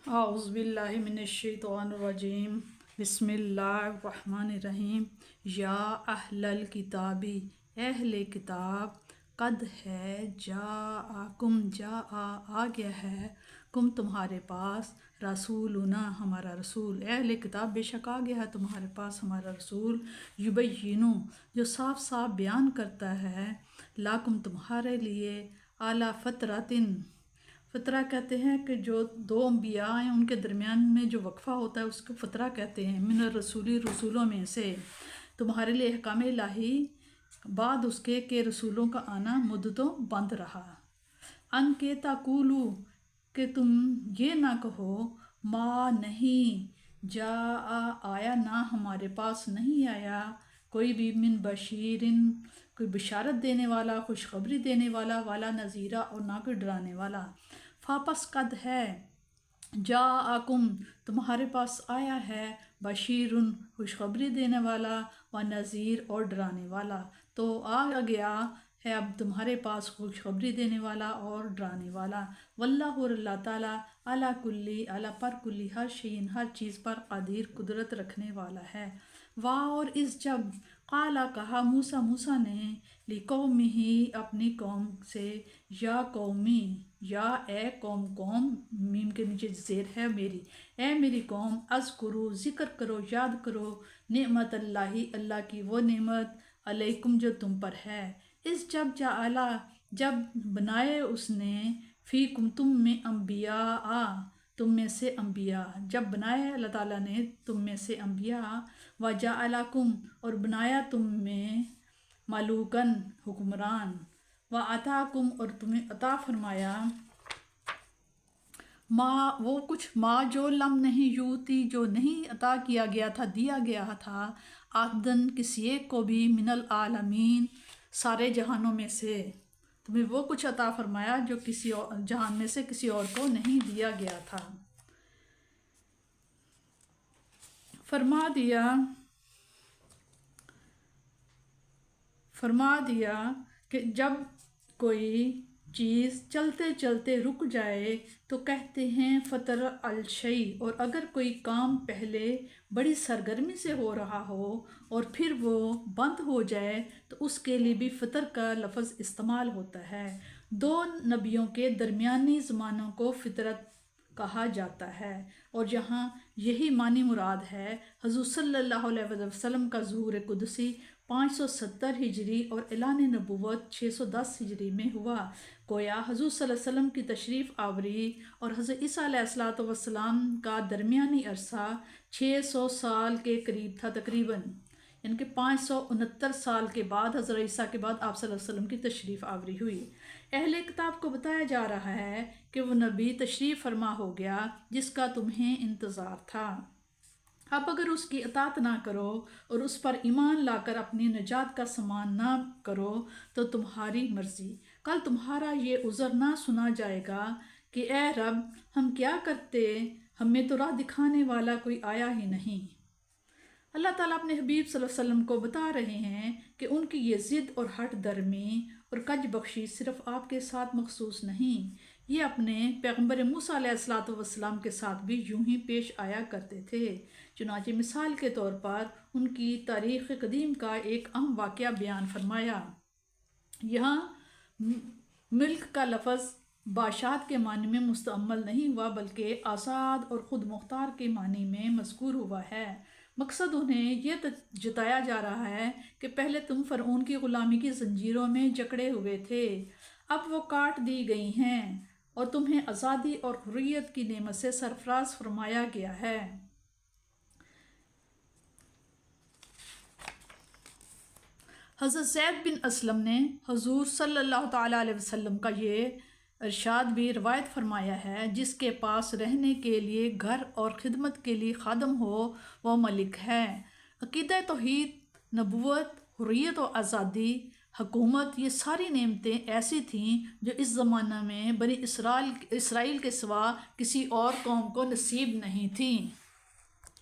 اعوذ باللہ من الشیطان الرجیم بسم اللہ الرحمن الرحیم یا اہل الکتابی اہل کتاب قد ہے جاءکم آ گیا ہے کم تمہارے پاس رسولنا ہمارا رسول اہل کتاب بے شک آ گیا ہے تمہارے پاس ہمارا رسول یبینو جو صاف صاف بیان کرتا ہے لاکم تمہارے لیے اعلیٰ فترہ کہتے ہیں کہ جو دو انبیاء ہیں ان کے درمیان میں جو وقفہ ہوتا ہے اس کو فترہ کہتے ہیں من الرسولی رسولوں میں سے تمہارے لیے احکام الہی بعد اس کے کہ رسولوں کا آنا مدتوں بند رہا ان کے تقولو کہ تم یہ نہ کہو ما نہیں جا آیا نہ ہمارے پاس نہیں آیا کوئی بھی من بشیرن کوئی بشارت دینے والا خوشخبری دینے والا والا نذیرہ اور نہ کوئی ڈرانے والا فاپس قد ہے جاءکم تمہارے پاس آیا ہے بشیرن خوشخبری دینے والا و نذیر اور ڈرانے والا تو آ گیا ہے اب تمہارے پاس خوشخبری دینے والا اور ڈرانے والا واللہ اور اللہ تعالیٰ علی کلی علی پر کلی ہر شیء ہر چیز پر قدیر قدرت رکھنے والا ہے اور اس جب قالا کہا موسیٰ نے لقومہ اپنی قوم سے یا قومی یا اے قوم میم کے نیچے زیر ہے میری اے میری قوم اذکروا ذکر کرو یاد کرو نعمت اللہ کی وہ نعمت علیکم جو تم پر ہے اس جب بنائے اس نے فیکم تم میں انبیاء تم میں سے انبیاء جب بنایا اللہ تعالیٰ نے تم میں سے انبیاء وجعلکم اور بنایا تم میں ملوکن حکمران وعطاکم اور تمہیں عطا فرمایا وہ کچھ جو لم نہیں یوتی جو نہیں عطا کیا گیا تھا دیا گیا تھا آدن کسی ایک کو بھی من العالمین سارے جہانوں میں سے تمہیں وہ کچھ عطا فرمایا جو کسی جہان میں سے کسی اور کو نہیں دیا گیا تھا فرما دیا کہ جب کوئی چیز چلتے چلتے رک جائے تو کہتے ہیں فطر الشیء اور اگر کوئی کام پہلے بڑی سرگرمی سے ہو رہا ہو اور پھر وہ بند ہو جائے تو اس کے لیے بھی فطر کا لفظ استعمال ہوتا ہے دو نبیوں کے درمیانی زمانوں کو فطرت کہا جاتا ہے اور جہاں یہی معنی مراد ہے حضور صلی اللہ علیہ وسلم کا ظہور قدسی 570 ہجری اور اعلان نبوت 610 ہجری میں ہوا گویا حضور صلی اللہ علیہ وسلم کی تشریف آوری اور حضرت عیسیٰ علیہ السلام کا درمیانی عرصہ 600 سال کے قریب تھا تقریباً یعنی کہ 569 سال کے بعد حضرت عیسیٰ کے بعد آپ صلی اللہ علیہ وسلم کی تشریف آوری ہوئی اہل کتاب کو بتایا جا رہا ہے کہ وہ نبی تشریف فرما ہو گیا جس کا تمہیں انتظار تھا اب اگر اس کی اطاعت نہ کرو اور اس پر ایمان لا کر اپنی نجات کا سامان نہ کرو تو تمہاری مرضی کل تمہارا یہ عذر نہ سنا جائے گا کہ اے رب ہم کیا کرتے ہمیں تو راہ دکھانے والا کوئی آیا ہی نہیں اللہ تعالیٰ اپنے حبیب صلی اللہ علیہ وسلم کو بتا رہے ہیں کہ ان کی یہ ضد اور ہٹ درمی اور کج بخشی صرف آپ کے ساتھ مخصوص نہیں یہ اپنے پیغمبر موسیٰ علیہ السلام کے ساتھ بھی یوں ہی پیش آیا کرتے تھے چنانچہ مثال کے طور پر ان کی تاریخ قدیم کا ایک اہم واقعہ بیان فرمایا یہاں ملک کا لفظ بادشاہت کے معنی میں مستعمل نہیں ہوا بلکہ آزاد اور خود مختار کے معنی میں مذکور ہوا ہے مقصد انہیں یہ جتایا جا رہا ہے کہ پہلے تم فرعون کی غلامی کی زنجیروں میں جکڑے ہوئے تھے اب وہ کاٹ دی گئی ہیں اور تمہیں آزادی اور حریت کی نعمت سے سرفراز فرمایا گیا ہے حضرت زید بن اسلم نے حضور صلی اللہ تعالیٰ علیہ وسلم کا یہ ارشاد بھی روایت فرمایا ہے جس کے پاس رہنے کے لیے گھر اور خدمت کے لیے خادم ہو وہ ملک ہے عقیدہ توحید نبوت حریت و آزادی حکومت یہ ساری نعمتیں ایسی تھیں جو اس زمانہ میں بنی اسرائیل کے سوا کسی اور قوم کو نصیب نہیں تھیں